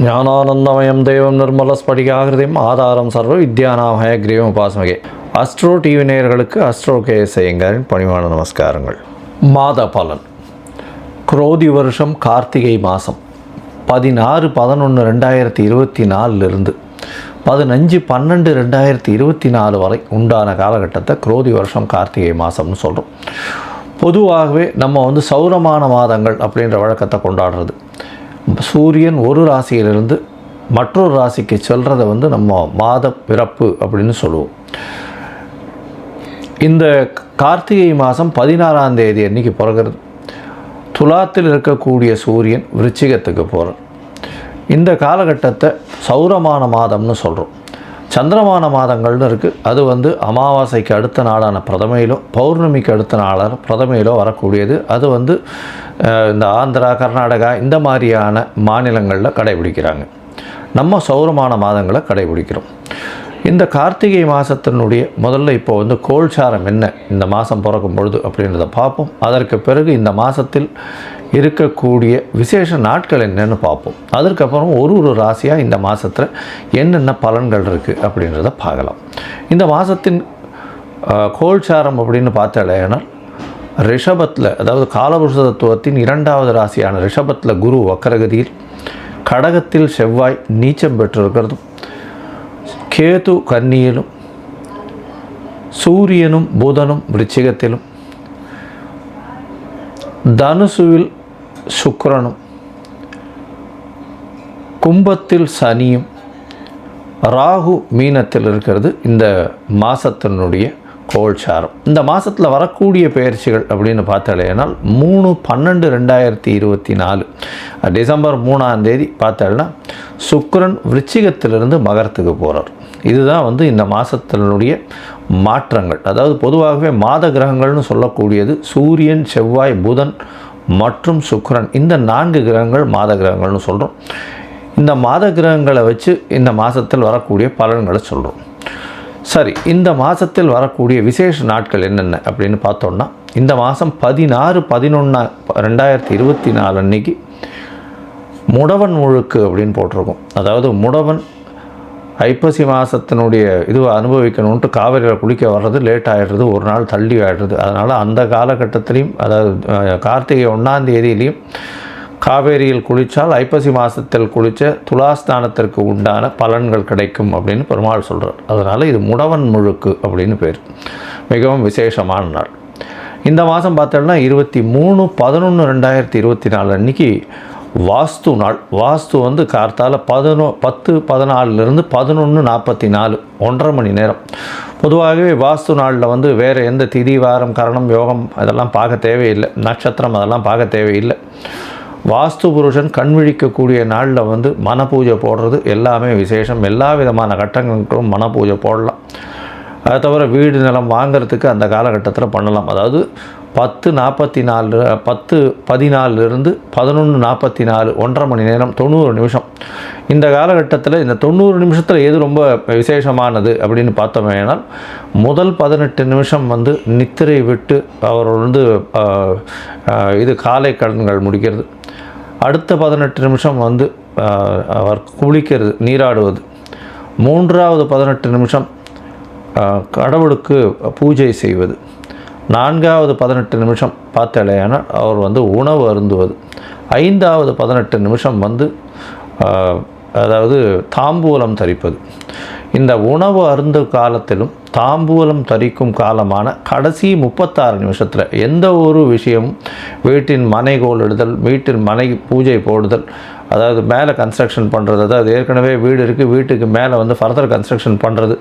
ஞானானந்தமயம் தெய்வம் நிர்மலஸ்படிகாகிருதியும் ஆதாரம் சர்வ வித்யானாம் ஹயக்ரீவம் உபாசமகே. அஸ்ட்ரோ டிவி நேயர்களுக்கு அஸ்ட்ரோ கேஎஸ் ஐயங்காரின் பணிவான நமஸ்காரங்கள். மாத பலன். குரோதி வருஷம் கார்த்திகை மாதம் 16/11/2024 15/12/2024 வரை உண்டான காலகட்டத்தை குரோதி வருஷம் கார்த்திகை மாதம்னு சொல்கிறோம். பொதுவாகவே நம்ம சௌரமான மாதங்கள் அப்படின்ற வழக்கத்தை கொண்டாடுறது. சூரியன் ஒரு ராசியிலிருந்து மற்றொரு ராசிக்கு செல்றதை நம்ம மாத பிறப்பு அப்படின்னு சொல்லுவோம். இந்த கார்த்திகை மாதம் 16ஆம் தேதி அன்றைக்கி பிறகுறது. துலாத்தில் இருக்கக்கூடிய சூரியன் விருச்சிகத்துக்கு போகிறார். இந்த காலகட்டத்தை சௌரமான மாதம்னு சொல்கிறோம். சந்திரமான மாதங்கள்னு இருக்குது. அது அமாவாசைக்கு அடுத்த நாளான பிரதமையிலோ பௌர்ணமிக்கு அடுத்த நாளான பிரதமையிலோ வரக்கூடியது. அது இந்த ஆந்திரா, கர்நாடகா இந்த மாதிரியான மாநிலங்களில் கடைபிடிக்கிறாங்க. நம்ம சௌரமான மாதங்களை கடைபிடிக்கிறோம். இந்த கார்த்திகை மாதத்தினுடைய முதல்ல இப்போ கோல்சாரம் என்ன இந்த மாதம் பிறக்கும் பொழுது அப்படின்றத பார்ப்போம். அதற்கு பிறகு இந்த மாதத்தில் இருக்கக்கூடிய விசேஷ நாட்கள் என்னென்னு பார்ப்போம். அதற்கப்புறம் ஒரு ராசியாக இந்த மாதத்தில் என்னென்ன பலன்கள் இருக்குது அப்படின்றத பார்க்கலாம். இந்த மாதத்தின் கோல்சாரம் அப்படின்னு பார்த்தாலேனா ரிஷபத்தில், அதாவது காலபுருஷ தத்துவத்தின் 2வது ராசியான ரிஷபத்தில் குரு வக்கரகதியில், கடகத்தில் செவ்வாய் நீச்சம் பெற்றிருக்கிறதும், கேது கன்னியிலும், சூரியனும் புதனும் விருச்சிகத்திலும், தனுசுவில் சுக்கிரனும், கும்பத்தில் சனியும், ராகு மீனத்தில் இருக்கிறது இந்த மாதத்தினுடைய கோல்சாரம். இந்த மாதத்தில் வரக்கூடிய பயிற்சிகள் அப்படின்னு பார்த்தாலேனால் 3/12/2024 டிசம்பர் 3ஆம் தேதி பார்த்தாலும் சுக்கிரன் விருச்சிகத்திலிருந்து மகரத்துக்கு போகிறார். இதுதான் இந்த மாதத்தினுடைய மாற்றங்கள். அதாவது பொதுவாகவே மாத கிரகங்கள்னு சொல்லக்கூடியது சூரியன், செவ்வாய், புதன் மற்றும் சுக்கிரன். இந்த 4 கிரகங்கள் மாத கிரகங்கள்னு சொல்கிறோம். இந்த மாத கிரகங்களை வச்சு இந்த மாதத்தில் வரக்கூடிய பலன்களை சொல்கிறோம். சரி, இந்த மாதத்தில் வரக்கூடிய விசேஷ நாட்கள் என்னென்ன அப்படின்னு பார்த்தோன்னா, இந்த மாதம் 16/11/2024 அன்றைக்கி முடவன் முழுக்கு அப்படின்னு போட்டிருக்கோம். அதாவது முடவன் ஐப்பசி மாதத்தினுடைய அனுபவிக்கணுன்ட்டு காவிரியில் குளிக்க வர்றது லேட் ஆகிடுறது, ஒரு நாள் தள்ளி ஆகிடுறது. அதனால் அந்த காலகட்டத்திலையும், அதாவது கார்த்திகை 1ஆம் தேதியிலையும் காவேரியில் குளித்தால் ஐப்பசி மாதத்தில் குளித்த துலாஸ்தானத்திற்கு உண்டான பலன்கள் கிடைக்கும் அப்படின்னு பெருமாள் சொல்கிறார். அதனால் இது முடவன் முழுக்கு அப்படின்னு பேர். மிகவும் விசேஷமான நாள். இந்த மாதம் பார்த்தோம்னா 23/11/2024 அன்றைக்கி வாஸ்து நாள். வாஸ்து கார்த்தால 10:14 11:44 1.5 மணி நேரம். பொதுவாகவே வாஸ்து நாளில் வேறு எந்த திதி, வாரம், கரணம், யோகம் அதெல்லாம் பார்க்க தேவையில்லை. நட்சத்திரம் அதெல்லாம் பார்க்க தேவையில்லை. வாஸ்து புருஷன் கண் விழிக்கக்கூடிய நாளில் மன பூஜை போடுறது எல்லாமே விசேஷம். எல்லா விதமான கட்டங்களுக்கும் மன பூஜை போடலாம். அதை தவிர வீடு நிலம் வாங்கிறதுக்கு அந்த காலகட்டத்தில் பண்ணலாம். அதாவது 10:14 10:14 11:44 1.5 மணி நேரம் 90 நிமிஷம். இந்த காலகட்டத்தில் இந்த 90 நிமிஷத்தில் எது ரொம்ப விசேஷமானது அப்படின்னு பார்த்தோமேனால், முதல் 18 நிமிஷம் நித்திரை விட்டு அவர் காலை கடன்கள் முடிக்கிறது. அடுத்த 18 நிமிஷம் அவர் குளிக்கிறது, நீராடுவது. 3வது 18 நிமிஷம் கடவுளுக்கு பூஜை செய்வது. 4வது 18 நிமிஷம் பார்த்தாலேயான அவர் உணவு அருந்துவது. 5வது 18 நிமிஷம் அதாவது தாம்பூலம் தரிப்பது. இந்த உணவு அருந்து காலத்திலும் தாம்பூலம் தரிக்கும் காலமான கடைசி 36 நிமிஷத்தில் எந்த ஒரு விஷயமும், வீட்டின் மனை கோலிடுதல், வீட்டின் மனை பூஜை போடுதல், அதாவது மேலே கன்ஸ்ட்ரக்ஷன் பண்ணுறது, அதாவது ஏற்கனவே வீடு இருக்குது, வீட்டுக்கு மேலே ஃபர்தர் கன்ஸ்ட்ரக்ஷன் பண்ணுறது,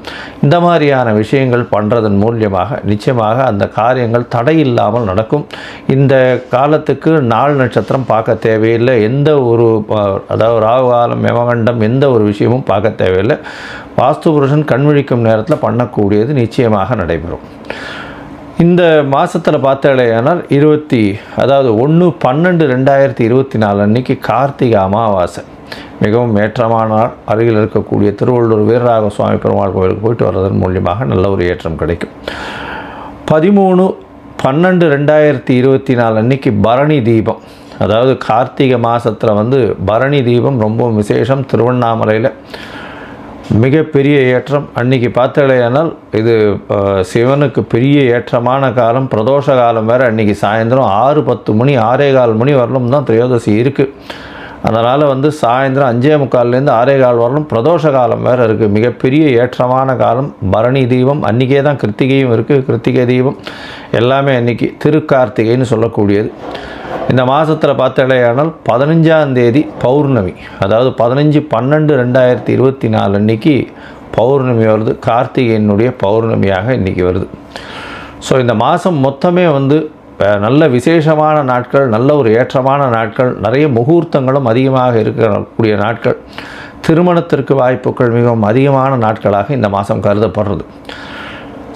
இந்த மாதிரியான விஷயங்கள் பண்ணுறதன் மூலியமாக நிச்சயமாக அந்த காரியங்கள் தடையில்லாமல் நடக்கும். இந்த காலத்துக்கு நாள் நட்சத்திரம் பார்க்க தேவையில்லை. எந்த ஒரு அதாவது ராகு காலம், யமகண்டம் எந்த ஒரு விஷயமும் பார்க்க தேவையில்லை. வாஸ்து புருஷன் கண்விழிக்கும் நேரத்தில் பண்ணக்கூடியது நிச்சயமாக நடைபெறும். இந்த மாதத்தில் பார்த்தாலேயானால் 1/12/2024 அன்றைக்கி கார்த்திகை அமாவாசை. மிகவும் ஏற்றமான நாள். அருகில் இருக்கக்கூடிய திருவள்ளூர் வீரராக சுவாமி பெருமாள் கோவிலுக்கு போயிட்டு வர்றதன் மூலியமாக நல்ல ஒரு ஏற்றம் கிடைக்கும். 13/12/2024 அன்றைக்கி பரணி தீபம். அதாவது கார்த்திகை மாதத்தில் வந்து பரணி தீபம் ரொம்ப விசேஷம். திருவண்ணாமலையில் மிகப்பெரிய ஏற்றம். அன்றைக்கி பார்த்தலையானால் இது சிவனுக்கு பெரிய ஏற்றமான காலம், பிரதோஷ காலம் வேறு. அன்றைக்கி சாயந்தரம் 6:10 மணி 6:15 மணி வரலும் தான் திரையோதசி இருக்குது. அதனால் வந்து சாயந்தரம் 5:45லேருந்து 6:15 வரலும் பிரதோஷ காலம் வேறு இருக்குது. மிகப்பெரிய ஏற்றமான காலம். பரணி தீபம் அன்றைக்கே தான் கிருத்திகையும் இருக்குது. கிருத்திகை தீபம் எல்லாமே அன்றைக்கி திருக்கார்த்திகைன்னு சொல்லக்கூடியது. இந்த மாதத்தில் பார்த்தலையானால் 15ஆம் தேதி பௌர்ணமி, அதாவது 15/12/2024 அன்றைக்கி பௌர்ணமி வருது. கார்த்திகையினுடைய பௌர்ணமியாக இன்றைக்கி வருது. ஸோ இந்த மாதம் மொத்தமே வந்து நல்ல விசேஷமான நாட்கள், நல்ல ஒரு ஏற்றமான நாட்கள், நிறைய முகூர்த்தங்களும் அதிகமாக இருக்கக்கூடிய நாட்கள், திருமணத்திற்கு வாய்ப்புகள் மிகவும் அதிகமான நாட்களாக இந்த மாதம் கருதப்படுறது.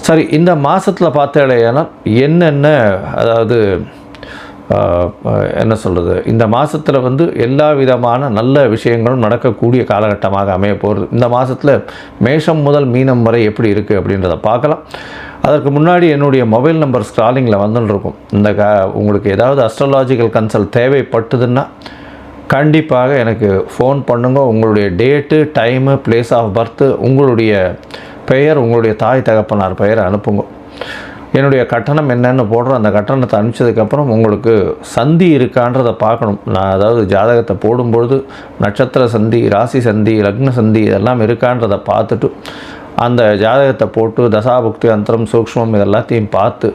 சரி, இந்த மாதத்தில் பார்த்தலையானா என்னென்ன, அதாவது என்ன சொல்கிறது, இந்த மாதத்தில் வந்து எல்லா விதமான நல்ல விஷயங்களும் நடக்கக்கூடிய காலகட்டமாக அமைய போகிறது. இந்த மாதத்தில் மேஷம் முதல் மீனம் வரை எப்படி இருக்குது அப்படின்றத பார்க்கலாம். அதற்கு முன்னாடி என்னுடைய மொபைல் நம்பர் ஸ்க்ராலிங்கில் வந்துட்டுருக்கும். உங்களுக்கு ஏதாவது அஸ்ட்ராலாஜிக்கல் கன்சல்ட் தேவைப்பட்டதுன்னா கண்டிப்பாக எனக்கு ஃபோன் பண்ணுங்க. உங்களுடைய date, time, place of birth, உங்களுடைய பெயர், உங்களுடைய தாய் தகப்பனார் பெயரை அனுப்புங்க. என்னுடைய கட்டணம் என்னென்னு போடுறோம். அந்த கட்டணத்தை அனுப்பிச்சதுக்கப்புறம் உங்களுக்கு சந்தி இருக்கான்றதை பார்க்கணும். நான் அதாவது ஜாதகத்தை போடும்பொழுது நட்சத்திர சந்தி, ராசி சந்தி, லக்ன சந்தி இதெல்லாம் இருக்கான்றதை பார்த்துட்டு அந்த ஜாதகத்தை போட்டு தசாபுக்தி, அந்தரம், சூக்ஷ்மம் இதெல்லாத்தையும் பார்த்து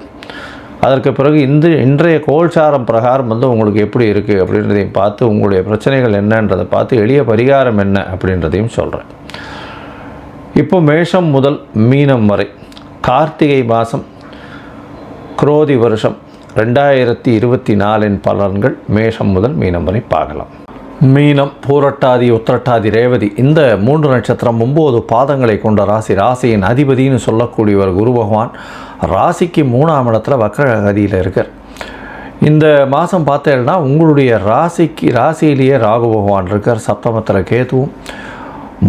அதற்கு பிறகு இன்றைய கோல்சாரம் பிரகாரம் வந்து உங்களுக்கு எப்படி இருக்குது அப்படின்றதையும் பார்த்து உங்களுடைய பிரச்சனைகள் என்னன்றதை பார்த்து எளிய பரிகாரம் என்ன அப்படின்றதையும் சொல்கிறேன். இப்போ மேஷம் முதல் மீனம் வரை கார்த்திகை மாதம் குரோதி வருஷம் 2024 பலன்கள் மேஷம் முதல் மீனம் வரை பார்க்கலாம். மீனம், பூரட்டாதி, உத்திரட்டாதி, ரேவதி இந்த 3 நட்சத்திரம் 9 பாதங்களை கொண்ட ராசி. ராசியின் அதிபதினு சொல்லக்கூடியவர் குரு பகவான். ராசிக்கு 3ஆம் இடத்துல வக்ரகதியில் இருக்கார். இந்த மாதம் பார்த்தேன்னா உங்களுடைய ராசியிலேயே ராகு பகவான் இருக்கார். சப்தமத்தில் கேதுவும்,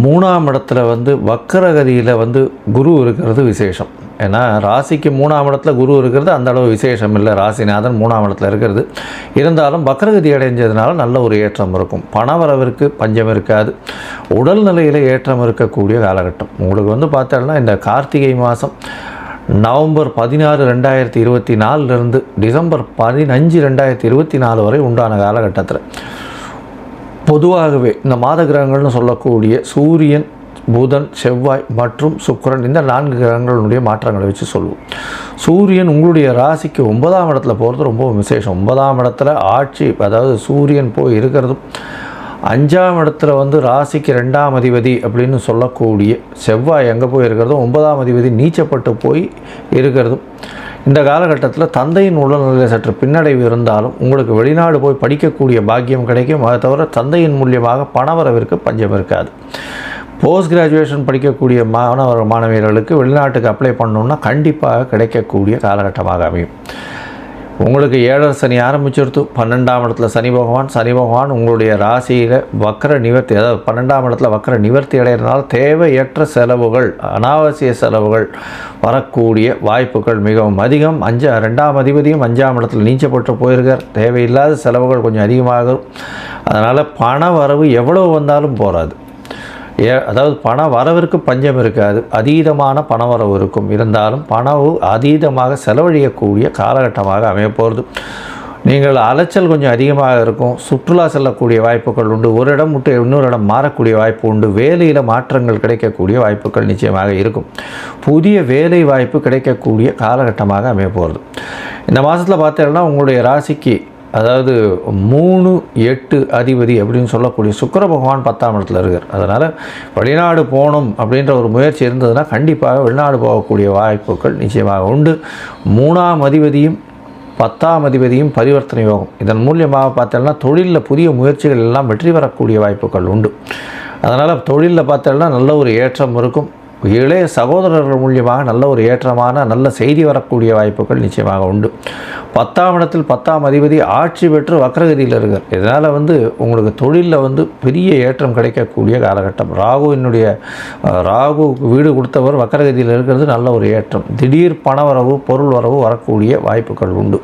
3ஆம் இடத்துல வந்து வக்ரகதியில் வந்து குரு இருக்கிறது விசேஷம். ஏன்னா ராசிக்கு 3ஆம் இடத்துல குரு இருக்கிறது அந்த அளவு விசேஷம் இல்லை. ராசிநாதன் 3ஆம் இடத்துல இருக்கிறது. இருந்தாலும் வக்ரகதி அடைஞ்சதுனால நல்ல ஒரு ஏற்றம் இருக்கும். பணவரவிற்கு பஞ்சம் இருக்காது. உடல்நிலையில் ஏற்றம் இருக்கக்கூடிய காலகட்டம். உங்களுக்கு வந்து பார்த்தோம்னா இந்த கார்த்திகை மாதம் நவம்பர் 16, 2024 டிசம்பர் 15, 2024 வரை உண்டான காலகட்டத்தில் பொதுவாகவே இந்த மாத கிரகங்கள்னு சொல்லக்கூடிய சூரியன், புதன், செவ்வாய் மற்றும் சுக்கிரன் இந்த 4 கிரகங்களுடைய மாற்றங்களை வச்சு சொல்லுவோம். சூரியன் உங்களுடைய ராசிக்கு 9ஆம் இடத்துல போகிறது ரொம்ப விசேஷம். 9ஆம் இடத்துல ஆட்சி, அதாவது சூரியன் போய் இருக்கிறதும், 5ஆம் இடத்துல வந்து ராசிக்கு 2ஆம் அதிபதி அப்படின்னு சொல்லக்கூடிய செவ்வாய் எங்கே போய் இருக்கிறதும், 9ஆம் அதிபதி நீச்சப்பட்டு போய் இருக்கிறதும், இந்த காலகட்டத்தில் தந்தையின் உடல்நிலை சற்று பின்னடைவு இருந்தாலும் உங்களுக்கு வெளிநாடு போய் படிக்கக்கூடிய பாக்கியம் கிடைக்கும். அதை தவிர தந்தையின் மூலியமாக பணவரவிற்கு பஞ்சம் இருக்காது. போஸ்ட் கிராஜுவேஷன் படிக்கக்கூடிய மாணவியர்களுக்கு வெளிநாட்டுக்கு அப்ளை பண்ணணுன்னா கண்டிப்பாக கிடைக்கக்கூடிய காலகட்டமாக அமையும். உங்களுக்கு 7 சனி ஆரம்பிச்சிருத்து. 12ஆம் இடத்துல சனி பகவான் உங்களுடைய ராசியில் வக்ர நிவர்த்தி, அதாவது 12ஆம் இடத்துல வக்ர நிவர்த்தி அடைகிறதுனால தேவையற்ற செலவுகள், அனாவசிய செலவுகள் வரக்கூடிய வாய்ப்புகள் மிகவும் அதிகம். 2ஆம் அதிபதியும் 5ஆம் இடத்துல நீச்சப்பட்டு போயிருக்கார். தேவையில்லாத செலவுகள் கொஞ்சம் அதிகமாகும். அதனால் பண வரவு எவ்வளவு வந்தாலும் போகாது. அதாவது பண வரவிற்கு பஞ்சம் இருக்காது. அதீதமான பணவரவு இருக்கும். இருந்தாலும் பணவு அதீதமாக செலவழியக்கூடிய காலகட்டமாக அமையப்போகிறது. நீங்கள் அலைச்சல் கொஞ்சம் அதிகமாக இருக்கும். சுற்றுலா செல்லக்கூடிய வாய்ப்புகள் உண்டு. ஒரு இடம் விட்டு இன்னொரு இடம் மாறக்கூடிய வாய்ப்பு உண்டு. வேலையில் மாற்றங்கள் கிடைக்கக்கூடிய வாய்ப்புகள் நிச்சயமாக இருக்கும். புதிய வேலை வாய்ப்பு கிடைக்கக்கூடிய காலகட்டமாக அமையப்போகிறது. இந்த மாதத்தில் பார்த்தீங்கன்னா உங்களுடைய ராசிக்கு, அதாவது 3, 8 அதிபதி அப்படின்னு சொல்லக்கூடிய சுக்கிர பகவான் 10ஆம் இடத்துல இருக்கார். அதனால் வெளிநாடு போகணும் அப்படின்ற ஒரு முயற்சி இருந்ததுன்னா கண்டிப்பாக வெளிநாடு போகக்கூடிய வாய்ப்புகள் நிச்சயமாக உண்டு. 3ஆம் அதிபதியும் 10ஆம் அதிபதியும் பரிவர்த்தனை யோகம். இதன் மூலியமாக பார்த்தோம்னா தொழிலில் புதிய முயற்சிகள் எல்லாம் வெற்றி பெறக்கூடிய வாய்ப்புகள் உண்டு. அதனால் தொழிலில் பார்த்தோம்னா நல்ல ஒரு ஏற்றம் இருக்கும். இளைய சகோதரர்கள் மூலியமாக நல்ல ஒரு ஏற்றமான நல்ல செய்தி வரக்கூடிய வாய்ப்புகள் நிச்சயமாக உண்டு. 10ஆம் இடத்தில் 10ஆம் அதிபதி ஆட்சி பெற்று வக்ரகதியில் இருக்கார். இதனால் வந்து உங்களுக்கு தொழிலில் பெரிய ஏற்றம் கிடைக்கக்கூடிய காலகட்டம். ராகு வீடு கொடுத்தவர் வக்ரகதியில் இருக்கிறது நல்ல ஒரு ஏற்றம். திடீர் பணவரவு, பொருள் வரவு வரக்கூடிய வாய்ப்புகள் உண்டு.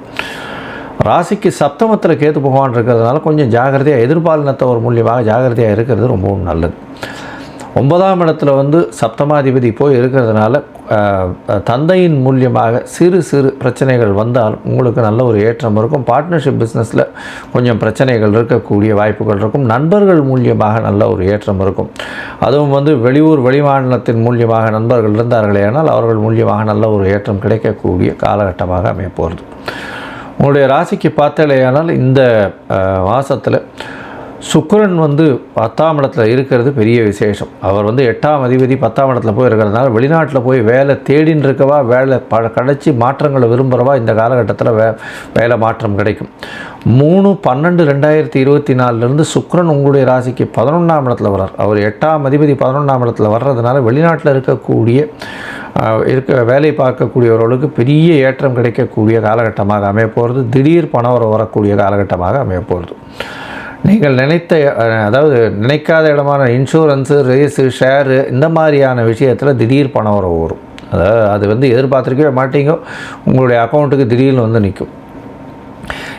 ராசிக்கு சப்தமத்தில் கேது பகவான் இருக்கிறதுனால கொஞ்சம் ஜாகிரதையாக எதிர்பாலினத்தவர் மூலியமாக ஜாகிரதையாக இருக்கிறது ரொம்பவும் நல்லது. 9ஆம் இடத்துல வந்து சப்தமாதிபதி போய் இருக்கிறதுனால தந்தையின் மூலியமாக சிறு சிறு பிரச்சனைகள் வந்தால் உங்களுக்கு நல்ல ஒரு ஏற்றம் இருக்கும். பார்ட்னர்ஷிப் பிஸ்னஸில் கொஞ்சம் பிரச்சனைகள் இருக்கக்கூடிய வாய்ப்புகள் இருக்கும். நண்பர்கள் மூலியமாக நல்ல ஒரு ஏற்றம் இருக்கும். அதுவும் வந்து வெளியூர் வெளிமாநிலத்தின் மூலியமாக நண்பர்கள் இருந்தார்களே ஆனால் அவர்கள் மூலியமாக நல்ல ஒரு ஏற்றம் கிடைக்கக்கூடிய காலகட்டமாக அமைய போகிறது. உங்களுடைய ராசிக்கு பார்த்தாலேயானால் இந்த மாதத்தில் சுக்கிரன் வந்து 10ஆம் இடத்துல இருக்கிறது பெரிய விசேஷம். அவர் வந்து 8ஆம் அதிபதி 10ஆம் இடத்துல போய் இருக்கிறதுனால வெளிநாட்டில் போய் வேலை தேடின்னு இருக்கவா, வேலை கிடச்சி மாற்றங்களை விரும்புகிறவா இந்த காலகட்டத்தில் வேலை மாற்றம் கிடைக்கும். 3/12/2024 சுக்கிரன் உங்களுடைய ராசிக்கு 11ஆம் இடத்துல வர்றார். அவர் 8ஆம் அதிபதி 11ஆம் இடத்துல வர்றதுனால வெளிநாட்டில் இருக்கக்கூடிய வேலை பார்க்கக்கூடியவர்களுக்கு பெரிய ஏற்றம் கிடைக்கக்கூடிய காலகட்டமாக அமைய போகிறது. திடீர் பணம் வரக்கூடிய காலகட்டமாக அமைய போகிறது. நீங்கள் நினைக்காத இடமான இன்சூரன்ஸு, ரேஸு, ஷேரு இந்த மாதிரியான விஷயத்தில் திடீர் பணம் வரும். அது வந்து எதிர்பார்த்துருக்கவே மாட்டீங்க, உங்களுடைய அக்கௌண்ட்டுக்கு திடீர்னு வந்து நிற்கும்.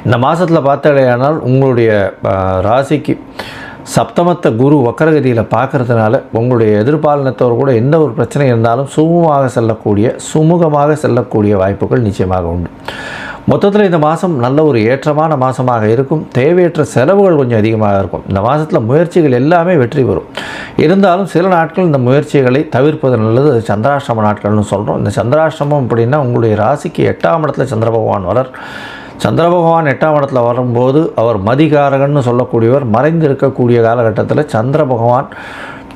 இந்த மாதத்தில் பார்த்தாலேயானால் உங்களுடைய ராசிக்கு சப்தமத்தை குரு வக்கரகதியில் பார்க்கறதுனால உங்களுடைய எதிர்பாலினத்தவர் கூட எந்த ஒரு பிரச்சனை இருந்தாலும் சுமூகமாக செல்லக்கூடிய வாய்ப்புகள் நிச்சயமாக உண்டு. மொத்தத்தில் இந்த மாதம் நல்ல ஒரு ஏற்றமான மாதமாக இருக்கும். தேவையற்ற செலவுகள் கொஞ்சம் அதிகமாக இருக்கும். இந்த மாதத்தில் முயற்சிகள் எல்லாமே வெற்றி பெறும். இருந்தாலும் சில நாட்கள் இந்த முயற்சிகளை தவிர்ப்பது நல்லது. அது சந்திராஷ்டம நாட்கள்னு சொல்கிறோம். இந்த சந்திராஷ்டமம் அப்படின்னா உங்களுடைய ராசிக்கு 8ஆம் இடத்துல சந்திர பகவான் வரார். சந்திர பகவான் 8ஆம் இடத்துல வரும்போது அவர் மதிகாரகன்னு சொல்லக்கூடியவர். மறைந்து இருக்கக்கூடிய காலகட்டத்தில் சந்திர பகவான்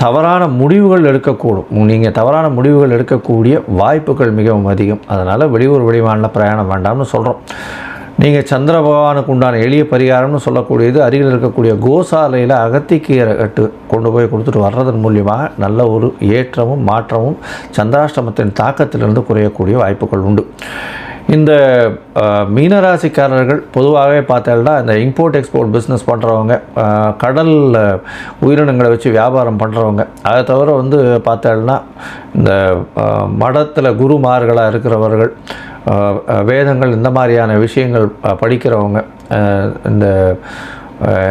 தவறான முடிவுகள் எடுக்கக்கூடும். நீங்கள் தவறான முடிவுகள் எடுக்கக்கூடிய வாய்ப்புகள் மிகவும் அதிகம். அதனால் வெளியூர் வெளிமாநில பிரயாணம் வேண்டாம்னு சொல்கிறோம். நீங்கள் சந்திர பகவானுக்கு உண்டான எளிய பரிகாரம்னு சொல்லக்கூடியது அருகில் இருக்கக்கூடிய கோசாலையில் அகத்திக்கீரை கட்டு கொண்டு போய் கொடுத்துட்டு வர்றதன் மூலியமாக நல்ல ஒரு ஏற்றமும் மாற்றமும் சந்திராஷ்டமத்தின் தாக்கத்திலிருந்து குறையக்கூடிய வாய்ப்புகள் உண்டு. இந்த மீனராசிக்காரர்கள் பொதுவாகவே பார்த்தோம்னா இந்த இம்போர்ட் எக்ஸ்போர்ட் பிஸ்னஸ் பண்ணுறவங்க, கடலில் உயிரினங்களை வச்சு வியாபாரம் பண்ணுறவங்க, அதை தவிர வந்து பார்த்தோம்னா இந்த மடத்தில் குருமார்களாக இருக்கிறவர்கள், வேதங்கள் இந்த மாதிரியான விஷயங்கள் படிக்கிறவங்க, இந்த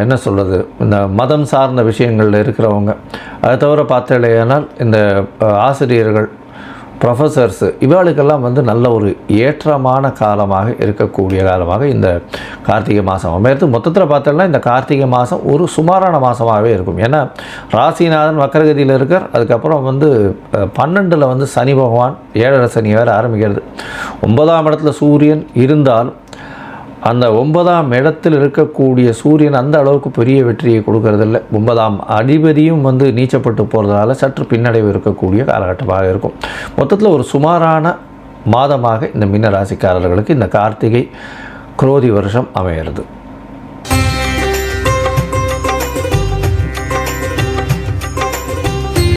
என்ன சொல்கிறது இந்த மதம் சார்ந்த விஷயங்களில் இருக்கிறவங்க, அதை தவிர பார்த்தோம்னால் இந்த ஆசிரியர்கள், ப்ரொஃபஸர்ஸு இவர்களுக்கெல்லாம் வந்து நல்ல ஒரு ஏற்றமான காலமாக இருக்கக்கூடிய காலமாக இந்த கார்த்திகை மாதம் அமையிறது. மொத்தத்தில் பார்த்தோம்னா இந்த கார்த்திகை மாதம் ஒரு சுமாரான மாதமாகவே இருக்கும். ஏன்னா ராசிநாதன் வக்கரகதியில் இருக்கார். அதுக்கப்புறம் வந்து 12ல் வந்து சனி பகவான் 7.5 சனி வேறு ஆரம்பிக்கிறது. 9ஆம் இடத்துல சூரியன் இருந்தாலும் அந்த 9ஆம் இடத்தில் இருக்கக்கூடிய சூரியன் அந்த அளவுக்கு பெரிய வெற்றியை கொடுக்கறதில்லை. 9ஆம் அதிபதியும் வந்து நீச்சப்பட்டு போகிறதுனால சற்று பின்னடைவு இருக்கக்கூடிய காலகட்டமாக இருக்கும். மொத்தத்தில் ஒரு சுமாரான மாதமாக இந்த மீன ராசிக்காரர்களுக்கு இந்த கார்த்திகை குரோதி வருஷம் அமைகிறது.